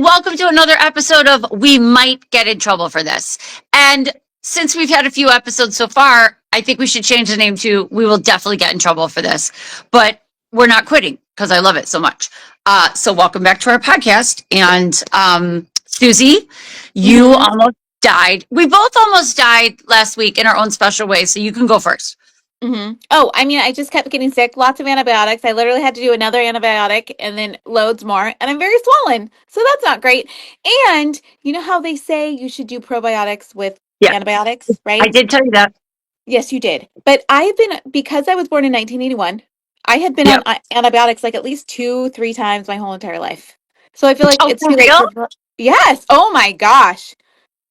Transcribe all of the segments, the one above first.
welcome to another episode of We Might Get in Trouble for This. And since we've had a few episodes so far, I think we should change the name to We Will Definitely Get in Trouble for This. But we're not quitting because I love it so much. So welcome back to our podcast. And Susie, you almost died. We both almost died last week in our own special ways. So you can go first. Oh, I mean, I just kept getting sick, lots of antibiotics. I literally had to do another antibiotic and then loads more, and I'm very swollen. So that's not great. And you know how they say you should do probiotics with Yeah, antibiotics, I right? did tell you that. Yes, you did. But I have been, because I was born in 1981, I had been on Yep. antibiotics like at least 2, 3 times my whole entire life. So I feel like Oh, it's for too late real? for, yes. Oh my gosh.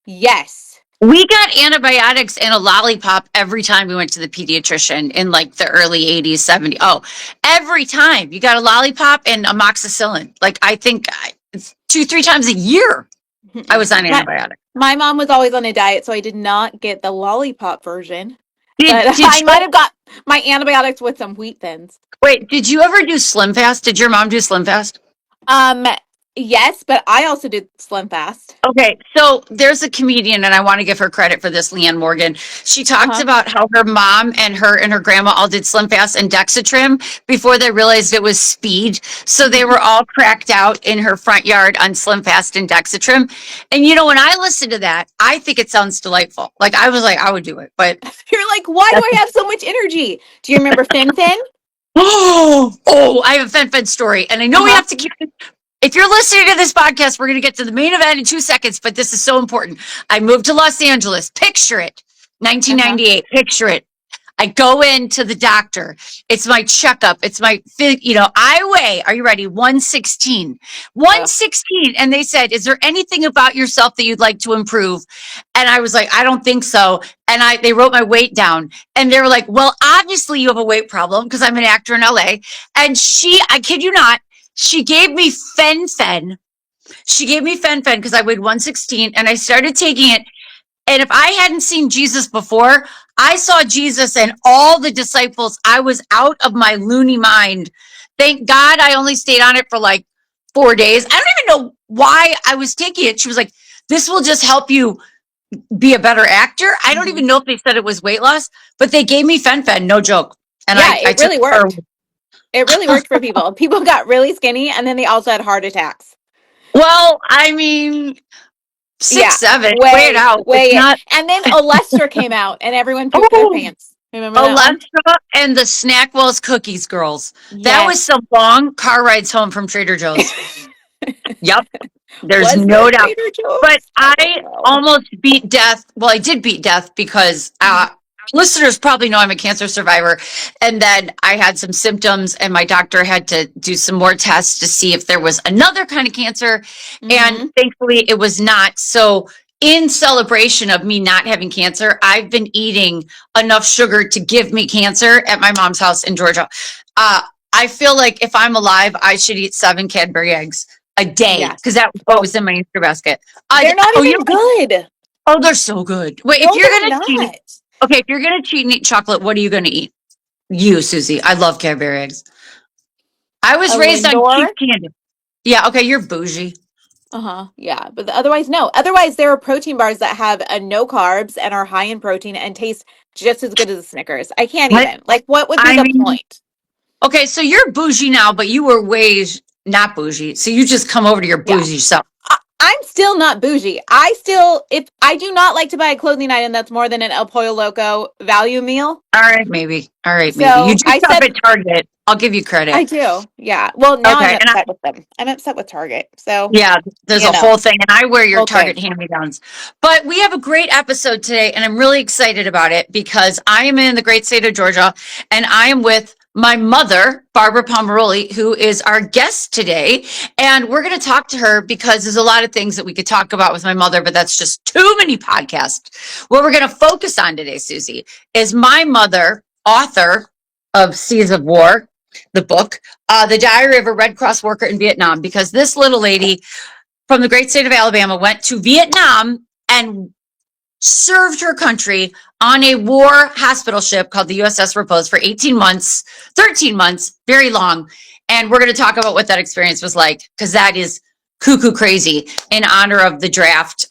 Yes. We got antibiotics and a lollipop every time we went to the pediatrician in like the early 80s, 70s. Oh, every time you got a lollipop and amoxicillin. Like I think it's 2, 3 times a year I was on My, antibiotics. my mom was always on a diet, so I did not get the lollipop version. Did But did I you might have got my antibiotics with some wheat thins. wait, did you ever do Slim Fast? Did your mom do Slim Fast? Um, yes, but I also did Slim Fast. Okay, so there's a comedian, and I want to give her credit for this, Leanne Morgan. She talks Uh-huh. about how her mom and her grandma all did Slim Fast and Dexatrim before they realized it was speed. So they were all cracked out in her front yard on Slim Fast and Dexatrim. And you know, when I listen to that, I think it sounds delightful. Like I was like, I would do it, but You're like, why do I have so much energy? Do you remember Fen-Phen? oh, I have a Fen-Phen story, and I know we Uh-huh. have to keep it. If you're listening to this podcast, we're going to get to the main event in 2 seconds, but this is so important. I moved to Los Angeles. Picture it. Uh-huh. 1998. Picture it. I go into the doctor. It's my checkup. It's my, I weigh, are you ready? 116. Ugh. 116. And they said, is there anything about yourself that you'd like to improve? And I was like, I don't think so. And they wrote my weight down. And they were like, well, obviously you have a weight problem because I'm an actor in LA. And I kid you not, she gave me Fen-Phen. She gave me Fen-Phen because I weighed 116 and I started taking it. And if I hadn't seen Jesus before, I saw Jesus and all the disciples. I was out of my loony mind. Thank God I only stayed on it for like 4 days. I don't even know why I was taking it. She was like, this will just help you be a better actor. I don't even know if they said it was weight loss, but they gave me Fen-Phen, no joke. And Yeah, I it took really her. worked. It really worked for people. People got really skinny, and then they also had heart attacks. Well, I mean, Yeah, 6'7", weigh it weigh out. It's weigh it. not. And then Olestra came out, and everyone pooped their Oh, pants. Remember that one? Alexa and the Snackwell's Cookies girls. That was Yes. some long car rides home from Trader Joe's. Yep, there's Was there no doubt. Trader But Joe's? I don't I know. almost beat death. Well, I did beat death because listeners probably know I'm a cancer survivor. And then I had some symptoms, and my doctor had to do some more tests to see if there was another kind of cancer. And Mm-hmm. thankfully, it was not. So, in celebration of me not having cancer, I've been eating enough sugar to give me cancer at my mom's house in Georgia. I feel like if I'm alive, I should eat 7 Cadbury eggs a day because Yes. that was what was in my Easter basket. They're not Oh, even good. they're so good. Wait, if No, you're they're gonna cheat, not. okay, if you're gonna cheat and eat chocolate, what are you gonna eat? You, Susie. I love Cadbury eggs. I was A raised on cheap Lindor. candy. Yeah, okay, you're bougie. Uh-huh. Yeah. But otherwise, no. Otherwise, there are protein bars that have no carbs and are high in protein and taste just as good as a Snickers. I can't What? even. Like, what would be I the mean, point? okay, so you're bougie now, but you were ways not bougie. So you just come over to your Yeah. bougie self. I'm still not bougie. If I do not like to buy a clothing item that's more than an El Pollo Loco value meal. All right, maybe. All right, maybe. You So do I shop said at Target. I'll give you I credit. do. Yeah. Well, now I'm Okay, and upset with them. I'm upset with Target. So, yeah, there's you a know, whole thing, and I wear your whole Target thing. hand-me-downs. But we have a great episode today, and I'm really excited about it because I am in the great state of Georgia, and I am with my mother, Barbara Pomeroli, who is our guest today. And we're going to talk to her because there's a lot of things that we could talk about with my mother, but that's just too many podcasts. What we're going to focus on today, Susie, is my mother, author of Seas of War, the book, The Diary of a Red Cross Worker in Vietnam, because this little lady from the great state of Alabama went to Vietnam and served her country on a war hospital ship called the USS Repose for 18 months, 13 months, very long. And we're going to talk about what that experience was like, because that is cuckoo crazy in honor of the draft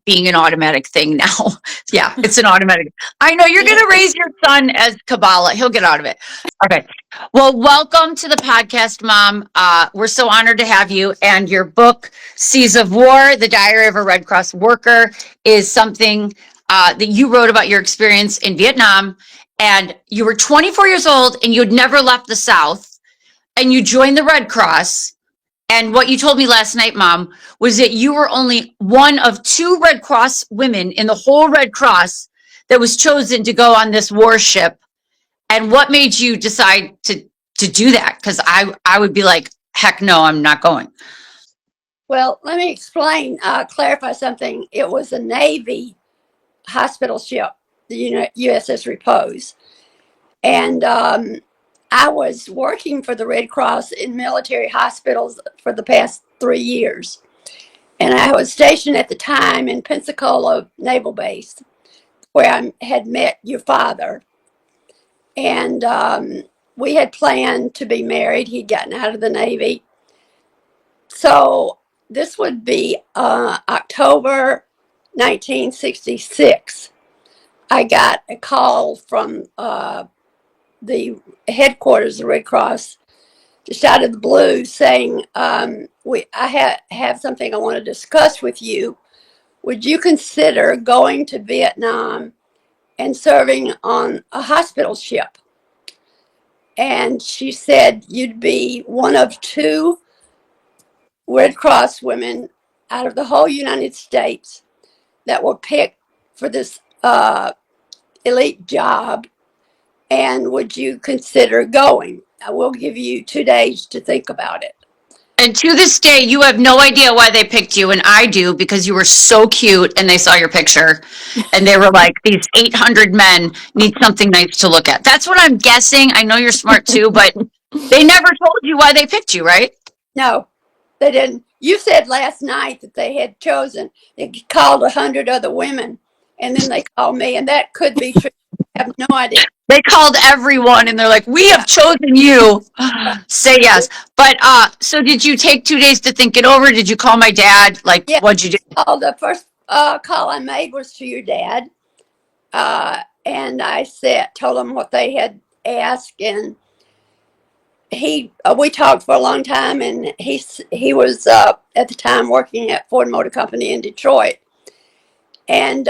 being an automatic thing now. Yeah, it's an automatic. I know you're going to raise your son as Kabbalah. He'll get out of it. Okay. Well, welcome to the podcast, Mom. We're so honored to have you. And your book, Seas of War, The Diary of a Red Cross Worker, is something that you wrote about your experience in Vietnam. And you were 24 years old and you'd never left the South. And you joined the Red Cross. And what you told me last night, Mom, was that you were only one of 2 Red Cross women in the whole Red Cross that was chosen to go on this warship. And what made you decide to do that? Because I would be like, heck no, I'm not going. Well, let me explain, clarify something. It was a Navy hospital ship, the USS Repose. And I was working for the Red Cross in military hospitals for the past 3 years. And I was stationed at the time in Pensacola Naval Base, where I had met your father. And we had planned to be married. He'd gotten out of the Navy. So this would be October 1966. I got a call from the headquarters of the Red Cross just out of the blue saying, I have something I want to discuss with you. Would you consider going to Vietnam and serving on a hospital ship? And she said, you'd be one of 2 Red Cross women out of the whole United States that were picked for this elite job. And would you consider going? I will give you 2 days to think about it. And to this day, you have no idea why they picked you. And I do, because you were so cute and they saw your picture and they were like, these 800 men need something nice to look at. That's what I'm guessing. I know you're smart too, but they never told you why they picked you, right? No, they didn't. You said last night that they had chosen, they called 100 other women, and then they called me, and that could be true. I have no idea. They called everyone and they're like, we have chosen you. Say yes. But so did you take 2 days to think it over? Did you call my dad? Like, Yeah. what'd you do? The first call I made was to your dad. And I told him what they had asked, and we talked for a long time, and he was at the time working at Ford Motor Company in Detroit. And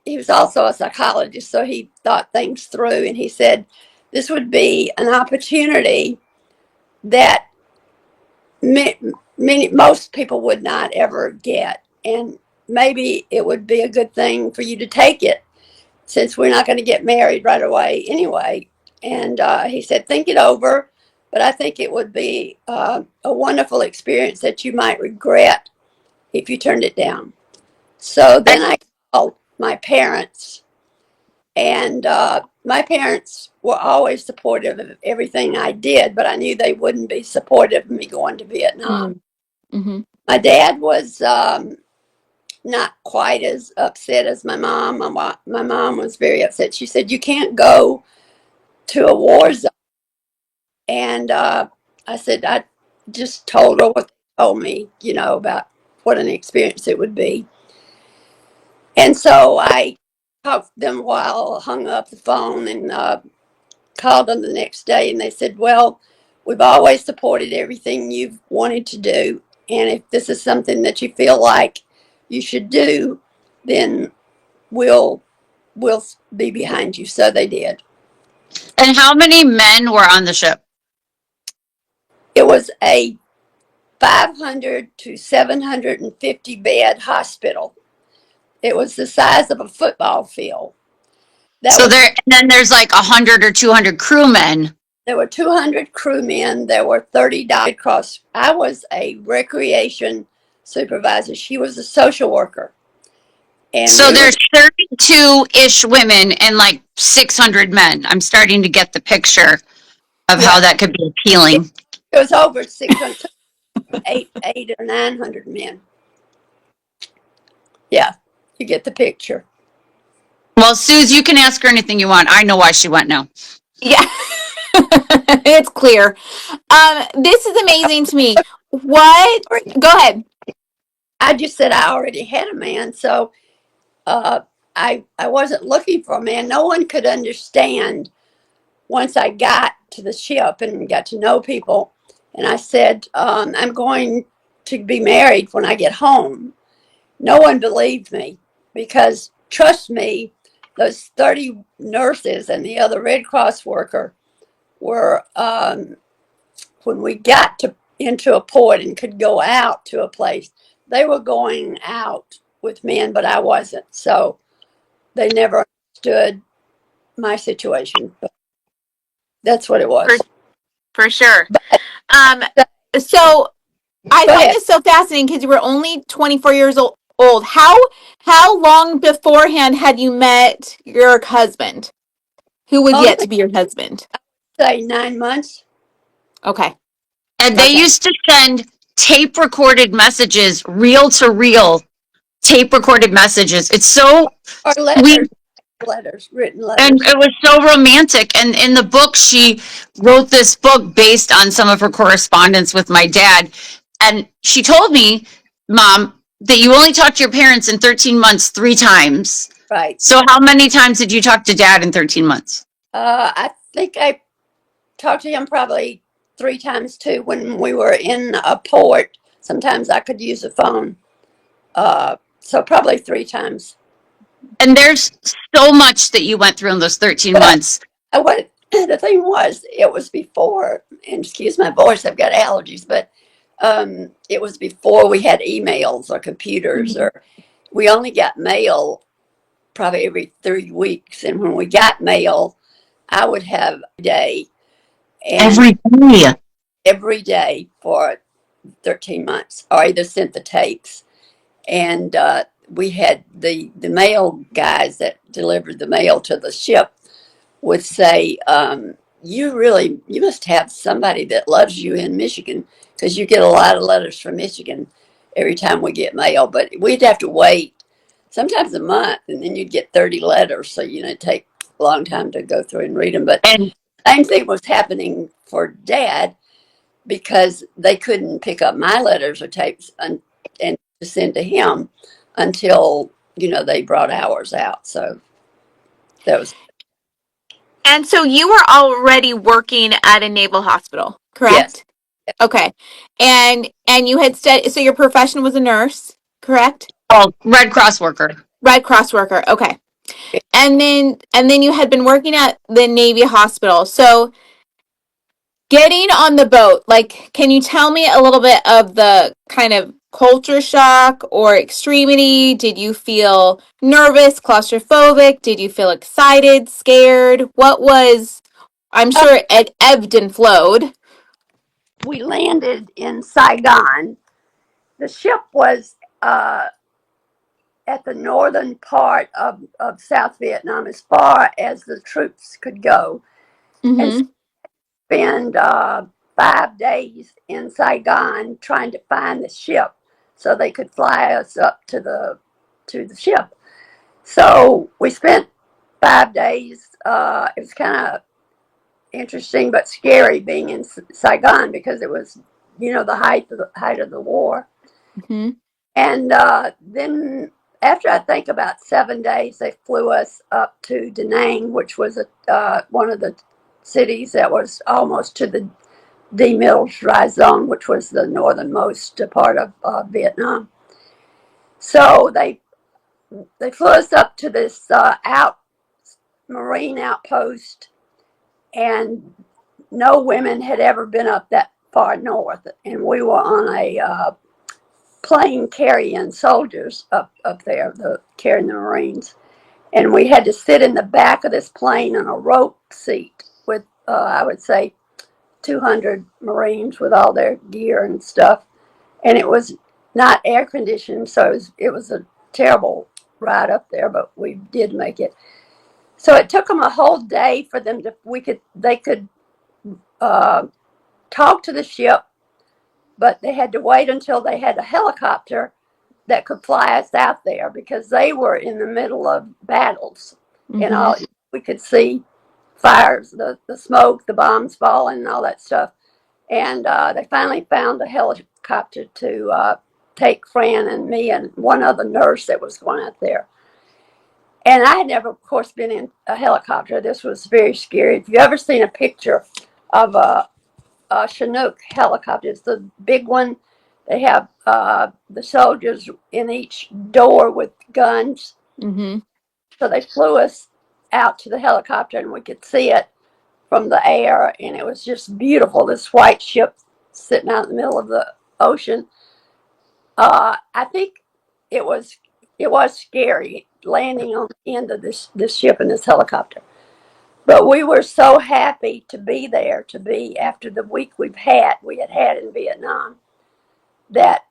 he was also a psychologist, so he thought things through, and he said this would be an opportunity that most people would not ever get, and maybe it would be a good thing for you to take it, since we're not going to get married right away anyway. And he said, think it over, but I think it would be a wonderful experience that you might regret if you turned it down. So then I called my parents, and my parents were always supportive of everything I did, but I knew they wouldn't be supportive of me going to Vietnam. Mm-hmm. My dad was not quite as upset as my mom. My mom was very upset. She said, you can't go to a war zone. And I said, I just told her what they told me, about what an experience it would be. And so I talked to them while I hung up the phone, and called them the next day, and they said, well, we've always supported everything you've wanted to do. And if this is something that you feel like you should do, then we'll be behind you. So they did. And how many men were on the ship? It was a 500 to 750 bed hospital. It was the size of a football field. And then there's like 100 or 200 crewmen. There were 200 crewmen. There were 30 Red Cross. I was a recreation supervisor. She was a social worker. And so there's 32-ish women and like 600 men. I'm starting to get the picture of how that could be appealing. It was over 600, 800 or 900 men. Yeah, you get the picture. Well, Suze, you can ask her anything you want. I know why she went now. Yeah, it's clear. This is amazing to me. What? Go ahead. I just said I already had a man, so I wasn't looking for a man. No one could understand once I got to the ship and got to know people. And I said, I'm going to be married when I get home. No one believed me because, trust me, those 30 nurses and the other Red Cross worker were, when we got into a port and could go out to a place, they were going out with men, but I wasn't. So they never understood my situation. But that's what it For, was. for sure. But Um, so I go find ahead. this so fascinating because you were only 24 years old. How long beforehand had you met your husband, who was yet Only to be your husband? say 9 months. Okay. And they Okay. used to send tape recorded messages, reel to reel tape recorded messages. It's so Or sweet. letters, written And letters. it was so romantic. And in the book, she wrote this book based on some of her correspondence with my dad. And she told me, Mom, that you only talked to your parents in 13 months 3 times. Right. So how many times did you talk to Dad in 13 months? I think I talked to him probably 3 times too when we were in a port. Sometimes I could use a phone. So probably 3 times. And there's so much that you went through in those 13 Well, months. what the thing was, it was before, and excuse my voice, I've got allergies, but it was before we had emails or computers, Mhm. or we only got mail probably every 3 weeks. And when we got mail, I would have a day and Every day. every day for 13 months, or either sent the tapes. And we had the mail guys that delivered the mail to the ship would say, you must have somebody that loves you in Michigan because you get a lot of letters from Michigan every time we get mail. But we'd have to wait sometimes a month, and then you'd get 30 letters. So, it'd take a long time to go through and read them. But And same thing was happening for Dad because they couldn't pick up my letters or tapes and to send to him until, they brought ours out. So that was, And so you were already working at a naval hospital, yes, correct? Okay. And you had studied, so your profession was a nurse, correct? oh, Red Cross worker. Red Cross worker. Okay. And then you had been working at the Navy hospital. So getting on the boat, like, can you tell me a little bit of the kind of culture shock or extremity? Did you feel nervous, claustrophobic? Did you feel excited, scared? I'm uh, sure it ebbed and flowed. we landed in Saigon. The ship was at the northern part of South Vietnam as far as the troops could go, and Mm-hmm. spend 5 days in Saigon trying to find the ship so they could fly us up to the ship. So we spent 5 days. It was kind of interesting but scary being in Saigon because it was, the height of the war. Mm-hmm. And then after I think about 7 days, they flew us up to Da Nang, which was one of the cities that was almost to the demilitarized zone, which was the northernmost part of Vietnam. So they flew us up to this marine outpost, and no women had ever been up that far north, and we were on a plane carrying soldiers up there, carrying the Marines. And we had to sit in the back of this plane on a rope seat with, I would say, 200 Marines with all their gear and stuff. And it was not air conditioned, so it was a terrible ride up there, but we did make it. So it took them a whole day for them they could uh, talk to the ship, but they had to wait until they had a helicopter that could fly us out there because they were in the middle of battles, and Mm-hmm. all we could see fires, the smoke, the bombs falling, and all that stuff. And they finally found a helicopter to take Fran and me and one other nurse that was going out there. And I had never, of course, been in a helicopter. This was very scary. If you ever seen a picture of a Chinook helicopter, it's the big one. They have the soldiers in each door with guns. Mm-hmm. So they flew us out to the helicopter, and we could see it from the air, and it was just beautiful. This white ship sitting out in the middle of the ocean. I think it was scary landing on the end of this ship in this helicopter. But we were so happy to be there, to be after the week we had had in Vietnam, that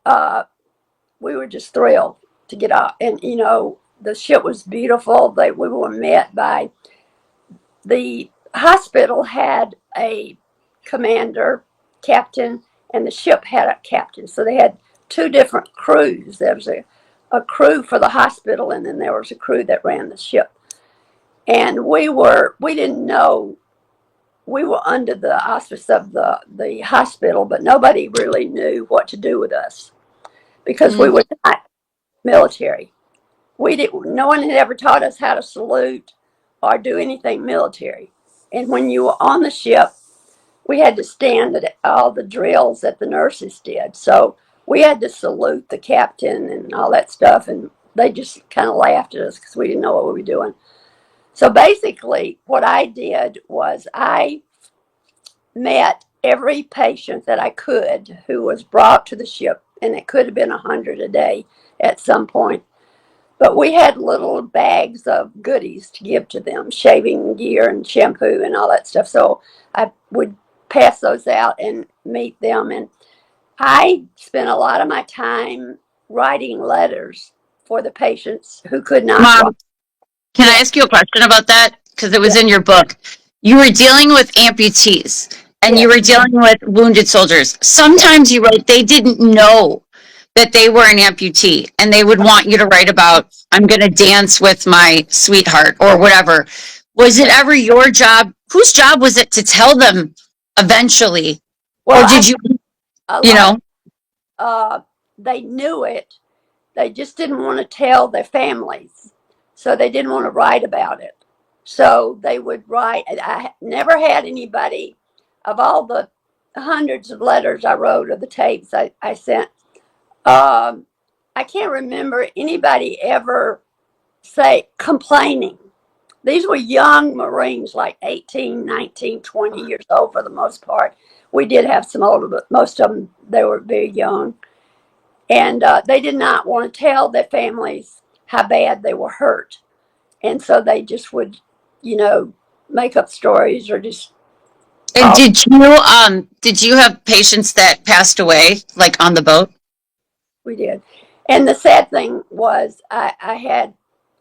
we were just thrilled to get out. And the ship was beautiful. We were met by the hospital had a commander, captain, and the ship had a captain. So they had two different crews. There was a crew for the hospital, and then there was a crew that ran the ship. And we didn't know, we were under the auspice of the hospital, but nobody really knew what to do with us because we were not military. No one had ever taught us how to salute or do anything military. And when you were on the ship, we had to stand at all the drills that the nurses did. So we had to salute the captain and all that stuff. And they just kind of laughed at us because we didn't know what we were doing. So basically, what I did was I met every patient that I could who was brought to the ship, and it could have been 100 a day at some point. But we had little bags of goodies to give to them, shaving gear and shampoo and all that stuff. So I would pass those out and meet them. And I spent a lot of my time writing letters for the patients who could not write. Mom, can I ask you a question about that? Because it was in your book. You were dealing with amputees and you were dealing with wounded soldiers. Sometimes you wrote they didn't know that they were an amputee and they would want you to write about, I'm going to dance with my sweetheart or whatever. Was it ever your job? Whose job was it to tell them eventually? Well, or did you, they knew it. They just didn't want to tell their families. So they didn't want to write about it. So they would write. I never had anybody, of all the hundreds of letters I wrote or the tapes I sent, I can't remember anybody ever complaining. These were young Marines, like 18, 19, 20 years old for the most part. We did have some older, but most of them, they were very young. And they did not want to tell their families how bad they were hurt. And so they just would, make up stories or just. and did you have patients that passed away, like on the boat? We did. And the sad thing was I had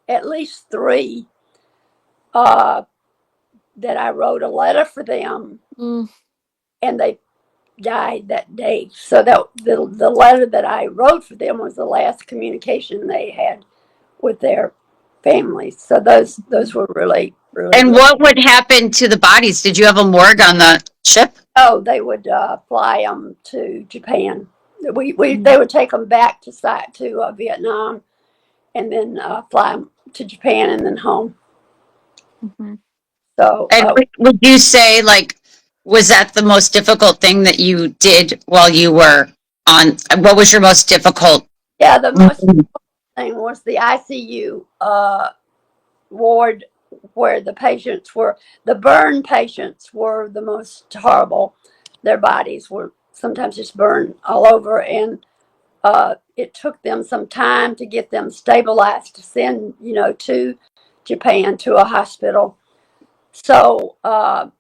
at least three that I wrote a letter for them, and they died that day. So that the letter that I wrote for them was the last communication they had with their families. So those were really, really. And what would happen to the bodies? Did you have a morgue on the ship? Oh, they would fly them to Japan. They would take them back to Vietnam, and then fly them to Japan and then home. Mm-hmm. So, and would you say, like, was that the most difficult thing that you did while you were on? What was your most difficult? Yeah, the most difficult thing was the ICU ward, where the burn patients were the most horrible. Their bodies were sometimes just burned all over, and it took them some time to get them stabilized to send, to Japan to a hospital. So I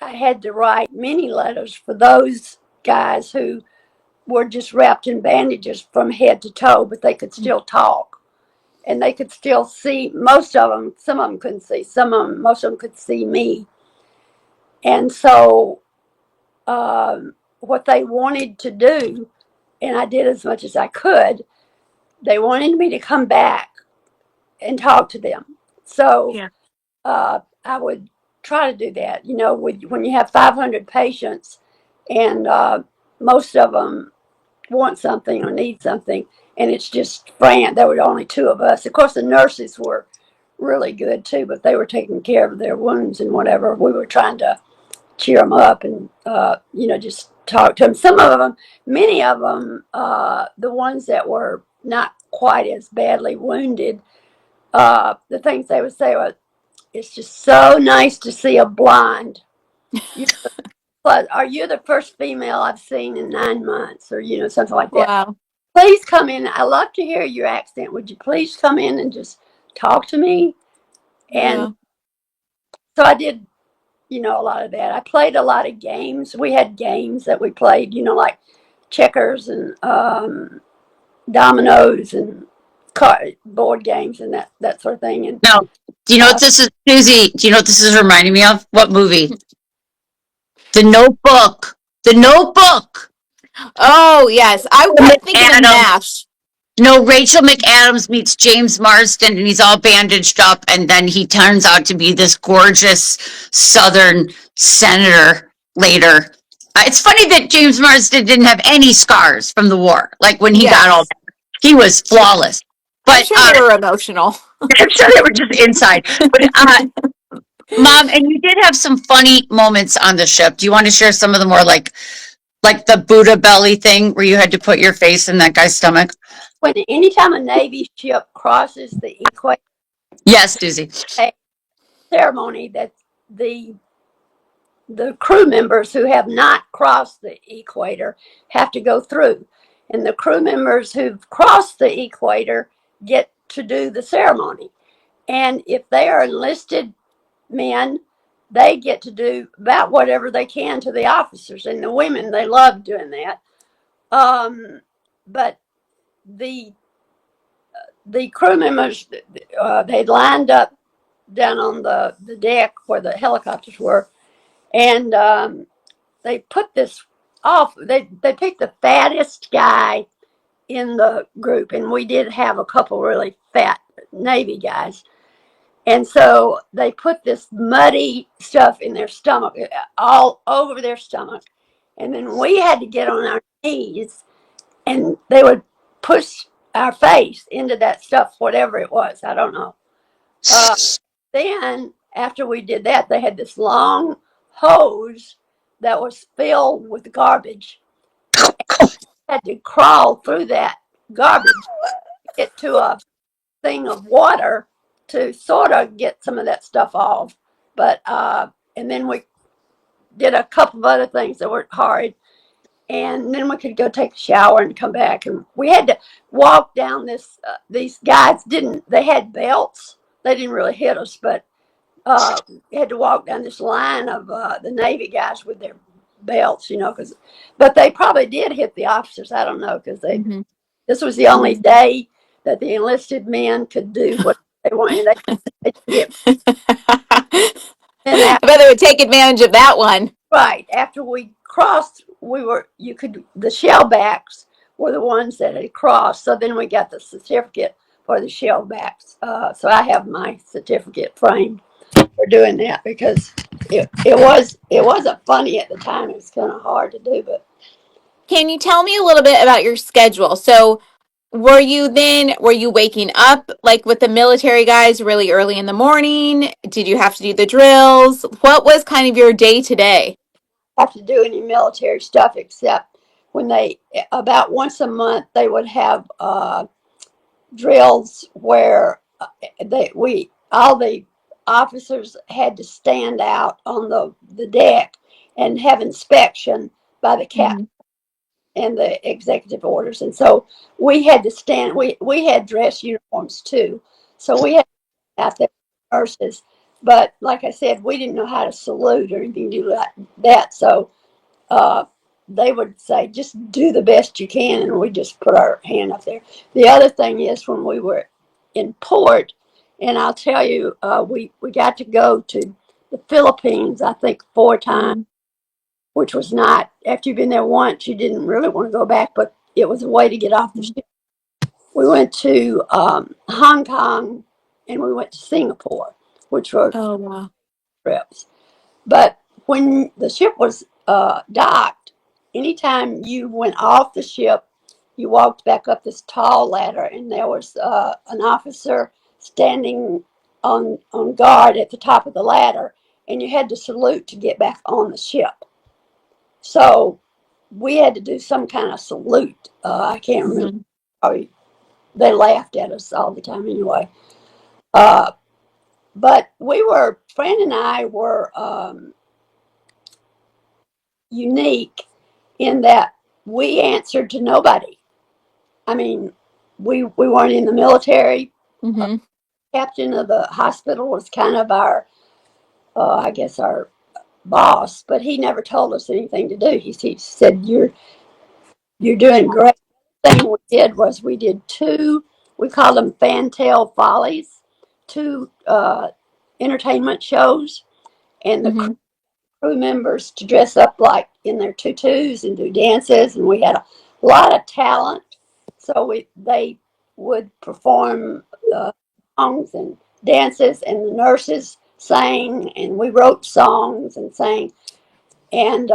had to write many letters for those guys who were just wrapped in bandages from head to toe, but they could still talk. And they could still see. Most of them, some of them couldn't see. Most of them could see me. And so what they wanted to do, and I did as much as I could, they wanted me to come back and talk to them. So I would try to do that. When you have 500 patients and most of them want something or need something, and it's just Fran. There were only two of us. Of course, the nurses were really good too, but they were taking care of their wounds and whatever. We were trying to cheer them up and just talk to them. Some of them, many of them, the ones that were not quite as badly wounded, the things they would say was, "It's just so nice to see a blonde. You, are you the first female I've seen in 9 months?" Or something like that. Wow. "Please come in. I love to hear your accent. Would you please come in and just talk to me?" And Yeah. so I did, a lot of that. I played a lot of games. We had games that we played, like checkers and dominoes and board games and that sort of thing. And No. Do you know what this is, Susie? Do you know what this is reminding me of? What movie? The Notebook. The Notebook. Oh, yes. I kept thinking of Adam. MASH. No, Rachel McAdams meets James Marsden and he's all bandaged up, and then he turns out to be this gorgeous Southern senator later. It's funny that James Marsden didn't have any scars from the war. Like when he got all Yes. that, he was flawless. I'm But sure they were emotional. I'm sure they were just inside. But Mom, and you did have some funny moments on the ship. Do you want to share some of the more like the Buddha belly thing where you had to put your face in that guy's stomach? anytime a Navy ship crosses the equator, Yes, Susie. a ceremony that the crew members who have not crossed the equator have to go through, and the crew members who've crossed the equator get to do the ceremony. And if they are enlisted men, they get to do about whatever they can to the officers, and the women, they love doing that. But the crew members, they lined up down on the deck where the helicopters were, and they put this off. They picked the fattest guy in the group, and we did have a couple really fat Navy guys. And so they put this muddy stuff in their stomach, all over their stomach. And then we had to get on our knees, and they would push our face into that stuff, whatever it was. I don't know. Then, after we did that, they had this long hose that was filled with garbage. Had to crawl through that garbage to get to a thing of water to sort of get some of that stuff off. But and then we did a couple of other things that were hard, and then we could go take a shower and come back. And we had to walk down this. These guys didn't. They had belts. They didn't really hit us, but we had to walk down this line of the Navy guys with their belts, but they probably did hit the officers. I don't know, because this was the only day that the enlisted men could do what they wanted. They get, and I bet they would take advantage of that one. right after we crossed, the shellbacks were the ones that had crossed. So then we got the certificate for the shellbacks. So I have my certificate framed for doing that, because it wasn't funny at the time. It was kind of hard to do, but Can you tell me a little bit about your schedule? So, were you waking up like with the military guys really early in the morning? Did you have to do the drills? What was kind of your day to day? have to do any military stuff except when they, about once a month, they would have drills where all the officers had to stand out on the deck and have inspection by the captain and the executive orders. And so we had to stand. We had dress uniforms too, so we had out there nurses. But like I said, we didn't know how to salute or anything do like that. So uh, they would say, just do the best you can, and we just put our hand up there. The other thing is, when we were in port, and I'll tell you, we got to go to the Philippines, I think 4 times, which was not, after you've been there once, you didn't really want to go back, but it was a way to get off the ship. We went to Hong Kong, and we went to Singapore, which were Oh, wow. trips. But when the ship was docked, anytime you went off the ship, you walked back up this tall ladder, and there was an officer standing on guard at the top of the ladder, and you had to salute to get back on the ship. So we had to do some kind of salute. I can't remember. Mm-hmm. Probably, they laughed at us all the time anyway. Uh, but Fran and I were unique in that we answered to nobody. I mean, we weren't in the military. Mm-hmm. Captain of the hospital was kind of our, I guess, our boss, but he never told us anything to do. He said, "You're doing great." The thing we did was we did two. We called them fantail follies, two entertainment shows, and the Mm-hmm. crew members to dress up like in their tutus and do dances, and we had a lot of talent. So they would perform songs and dances, and the nurses sang, and we wrote songs and sang. And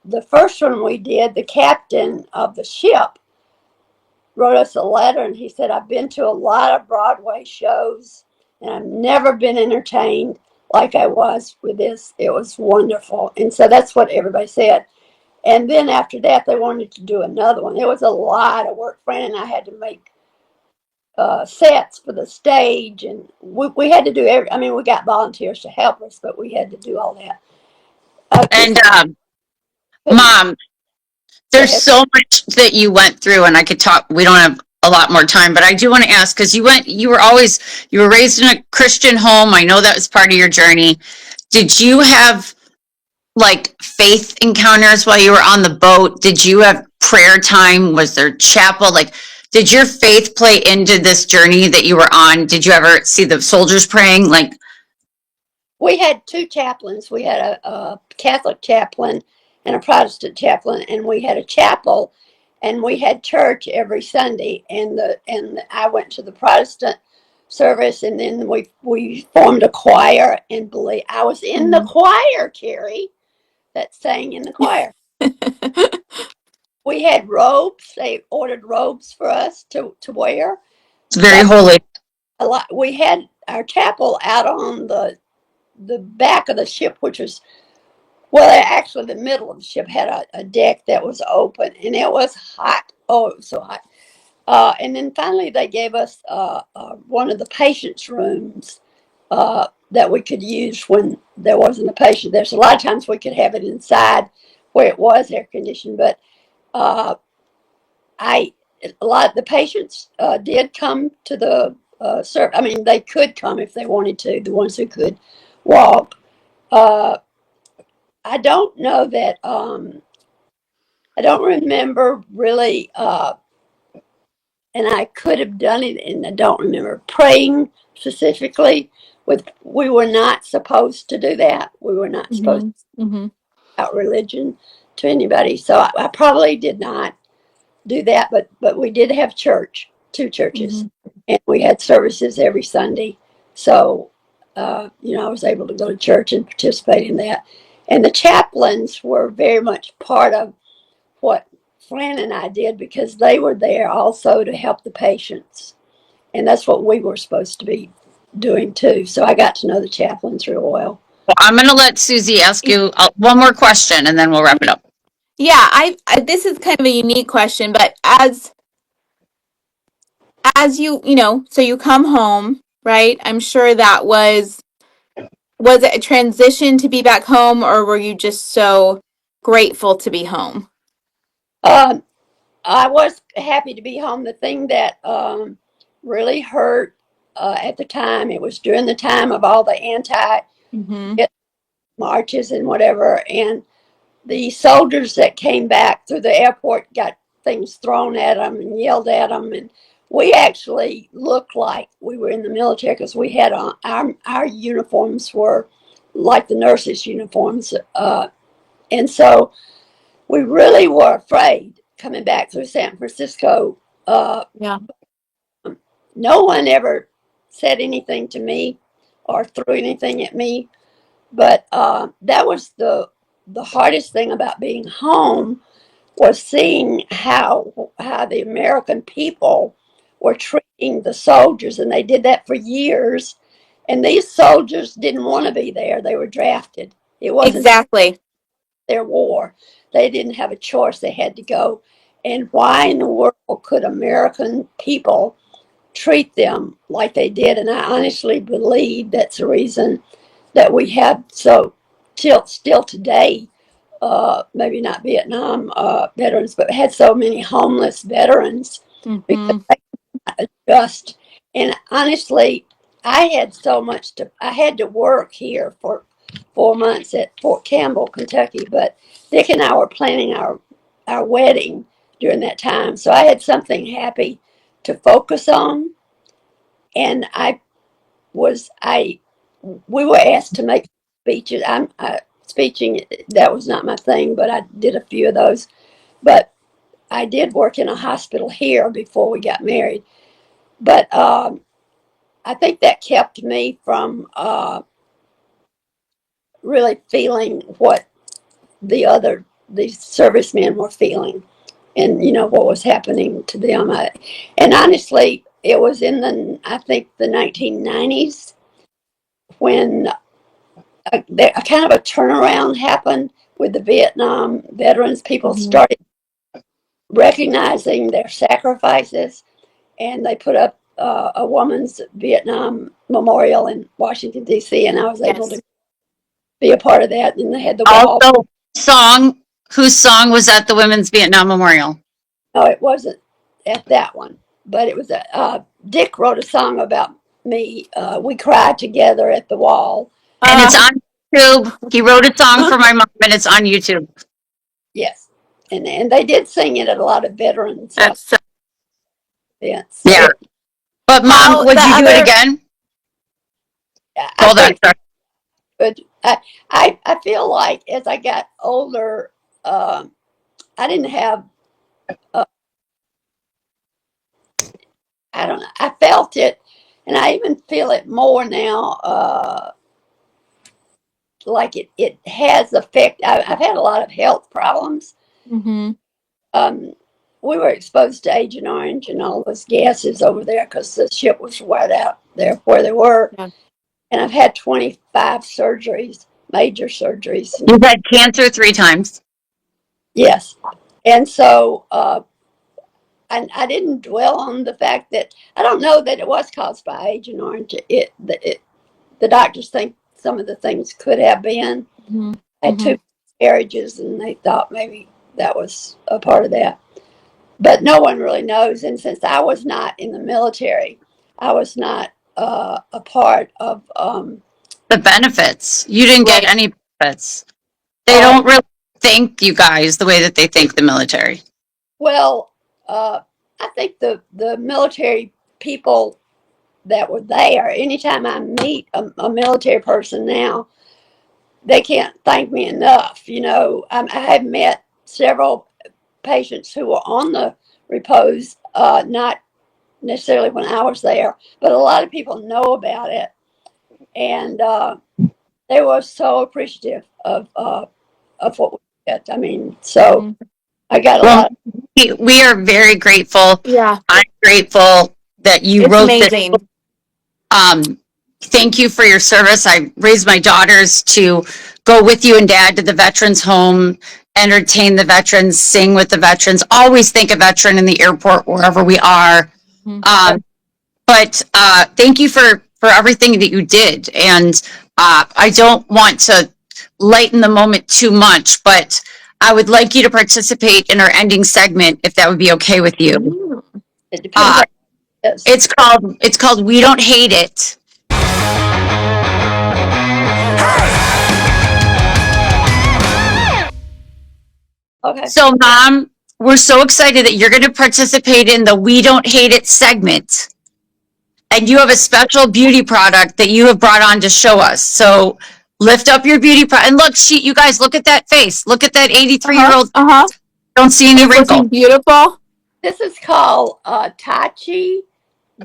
the first one we did, the captain of the ship wrote us a letter, and he said, "I've been to a lot of Broadway shows, and I've never been entertained like I was with this. It was wonderful." And so that's what everybody said. And then after that, they wanted to do another one. It was a lot of work. Fran and I had to make sets for the stage, and we had to do I mean, we got volunteers to help us, but we had to do all that. And Couldn't Mom, go there's ahead. so much that you went through, and I could talk. We don't have a lot more time, but I do want to ask because you were raised in a Christian home. I know that was part of your journey. Did you have like faith encounters while you were on the boat? Did you have prayer time? Was there chapel? Like, did your faith play into this journey that you were on? Did you ever see the soldiers praying? Like, We had two chaplains. We had a Catholic chaplain and a Protestant chaplain, and we had a chapel, and we had church every Sunday. And I went to the Protestant service, and then we formed a choir. And believe I was in the Mm-hmm. choir, Kerri, that sang in the choir. We had robes. They ordered robes for us to wear. it's very Like holy. a lot, we had our chapel out on the back of the ship, which was, well, actually the middle of the ship had a deck that was open, and it was hot. Oh, it was so hot. And then finally they gave us one of the patients' rooms that we could use when there wasn't a patient. There's a lot of times we could have it inside where it was air conditioned, but uh, I a lot of the patients did come to the I mean, they could come if they wanted to. The ones who could walk. Uh, I don't know that. I don't remember really, and I could have done it, and I don't remember praying specifically. We were not supposed to do that. We were not supposed Mm-hmm. to Mm-hmm. about religion to anybody. So I probably did not do that, but we did have church, two churches, Mm-hmm. and we had services every Sunday. So I was able to go to church and participate in that. And the chaplains were very much part of what Fran and I did because they were there also to help the patients, and that's what we were supposed to be doing too. So I got to know the chaplains real well. Well, I'm going to let Susie ask you one more question and then we'll wrap it up. Yeah, this is kind of a unique question, but as so you come home, right? I'm sure that was it a transition to be back home, or were you just so grateful to be home? Um, I was happy to be home. The thing that really hurt at the time, it was during the time of all the anti Mm-hmm. marches and whatever, and the soldiers that came back through the airport got things thrown at them and yelled at them, and we actually looked like we were in the military because we had on our uniforms were like the nurses' uniforms, and so we really were afraid coming back through San Francisco. Yeah. No one ever said anything to me or threw anything at me, but that was the hardest thing about being home was seeing how the American people were treating the soldiers, and they did that for years. And these soldiers didn't want to be there; they were drafted. It wasn't Exactly. their war; they didn't have a choice; they had to go. And why in the world could American people treat them like they did? And I honestly believe that's the reason that we have still today, maybe not Vietnam veterans, but had so many homeless veterans because Mm-hmm. they could not adjust. And honestly, I had to work here for 4 months at Fort Campbell, Kentucky, but Dick and I were planning our wedding during that time. So I had something happy to focus on. And I we were asked to make speeches. I'm speeching. That was not my thing, but I did a few of those. But I did work in a hospital here before we got married. But I think that kept me from really feeling what these servicemen were feeling, and what was happening to them. And honestly, it was in I think the 1990s when a kind of a turnaround happened with the Vietnam veterans. People Mm-hmm. started recognizing their sacrifices, and they put up a woman's Vietnam memorial in Washington, D.C., and I was able Yes. to be a part of that. And they had the wall. Also, whose song was at the Women's Vietnam Memorial? No, it wasn't at that one, but it was Dick wrote a song about me. We cried together at the wall. And it's Uh, on YouTube. He wrote a song for my mom, and it's on YouTube. Yes, and they did sing it at a lot of veterans that's so, events. So Yeah. But mom, how would the you do it other. again? I Hold on. think but I feel like as I got older, I didn't have. Uh, I don't know. I felt it, and I even feel it more now. Like it has effect. I've had a lot of health problems. Mm-hmm. Um, we were exposed to Agent Orange and all those gases over there because the ship was right out there where they were. Yeah. And I've had 25 surgeries, major surgeries. You've had cancer 3 times. Yes. And so I didn't dwell on the fact that I don't know that it was caused by Agent Orange. The doctors think some of the things could have been. Mm-hmm. I had 2 miscarriages, and they thought maybe that was a part of that. But no one really knows. And since I was not in the military, I was not a part of. The benefits. You didn't get Right. any benefits. They Uh, don't really think you guys the way that they think the military. well, I think the military people that were there. Anytime I meet a military person now, they can't thank me enough. I have met several patients who were on the repose, not necessarily when I was there, but a lot of people know about it, and they were so appreciative of what we did. I mean, so Mm-hmm. I got a Well, lot. we are very grateful. Yeah. I'm grateful that you It's wrote this. amazing. Thank you for your service. I raised my daughters to go with you and dad to the veterans home, entertain the veterans, sing with the veterans, always think a veteran in the airport, wherever we are. Mhm. But thank you for everything that you did. And I don't want to lighten the moment too much, but I would like you to participate in our ending segment, if that would be okay with you. Mm. It depends on it is. It's called We Don't Hate It. Okay. So, Mom, we're so excited that you're going to participate in the We Don't Hate It segment. And you have a special beauty product that you have brought on to show us. So, lift up your beauty product. And look, you guys, look at that face. Look at that 83-year-old. Uh-huh. Don't see any It's wrinkle. looking beautiful. This is called Tai Chi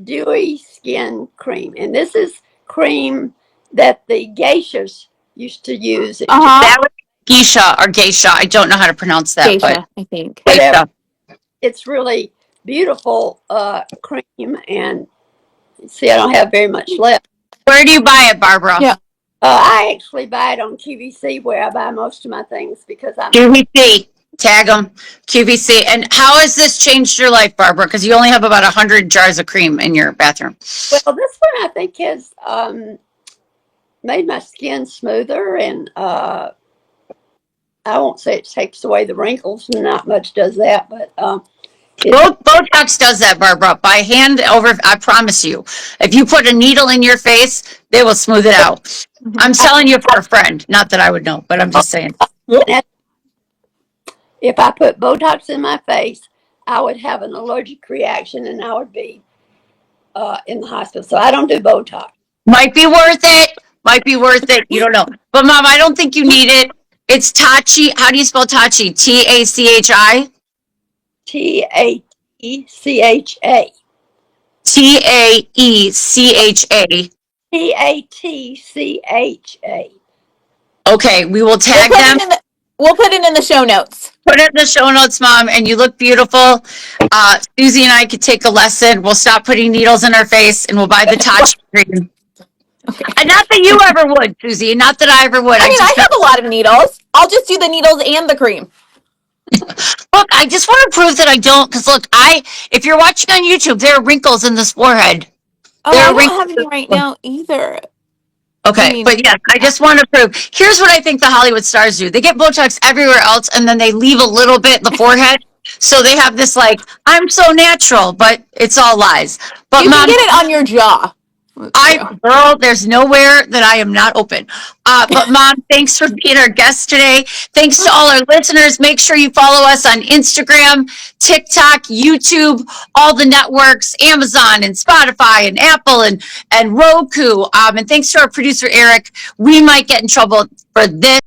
Dewy Skin Cream, and this is cream that the geishas used to use. Uh-huh. That was geisha or geisha. I don't know how to pronounce that, but Geisha, I think. Whatever. geisha. It's really beautiful cream, and see, I don't have very much left. Where do you buy it, Barbara? Yeah. I actually buy it on QVC, where I buy most of my things, because I'm QVC. Tag them. QVC. And how has this changed your life, Barbara? Because you only have about 100 jars of cream in your bathroom. well. This one I think has made my skin smoother, and I won't say it takes away the wrinkles. Not much does that, but Botox does that, Barbara. By hand over, I promise you. If you put a needle in your face, they will smooth it out. Mhm. I'm telling you for a friend. Not that I would know, but I'm just saying. if I put Botox in my face, I would have an allergic reaction, and I would be in the hospital. So I don't do Botox. Might be worth it. Might be worth it. You don't know. But Mom, I don't think you need it. It's Tachi. How do you spell Tachi? Tachi? Tatecha. Taecha. Tatcha. Okay, we will tag them. We'll put it in the show notes. Put it in the show notes, Mom, and you look beautiful. Susie and I could take a lesson. We'll stop putting needles in our face, and we'll buy the Tachi cream. Okay. And not that you ever would, Susie. Not that I ever would. I mean, I have a lot of needles. I'll just do the needles and the cream. Look, I just want to prove that I don't. Because look, if you're watching on YouTube, there are wrinkles in this forehead. Oh, I don't have any right now either. Okay, but yes, I just want to prove. Here's what I think the Hollywood stars do. They get Botox everywhere else, and then they leave a little bit in the forehead. So they have this like, I'm so natural, but it's all lies. But you Mom, can get it on your jaw. girl, there's nowhere that I am not open. But Mom, thanks for being our guest today. Thanks to all our listeners. Make sure you follow us on Instagram, TikTok, YouTube, all the networks, Amazon and Spotify and Apple and Roku. And thanks to our producer, Eric. We might get in trouble for this.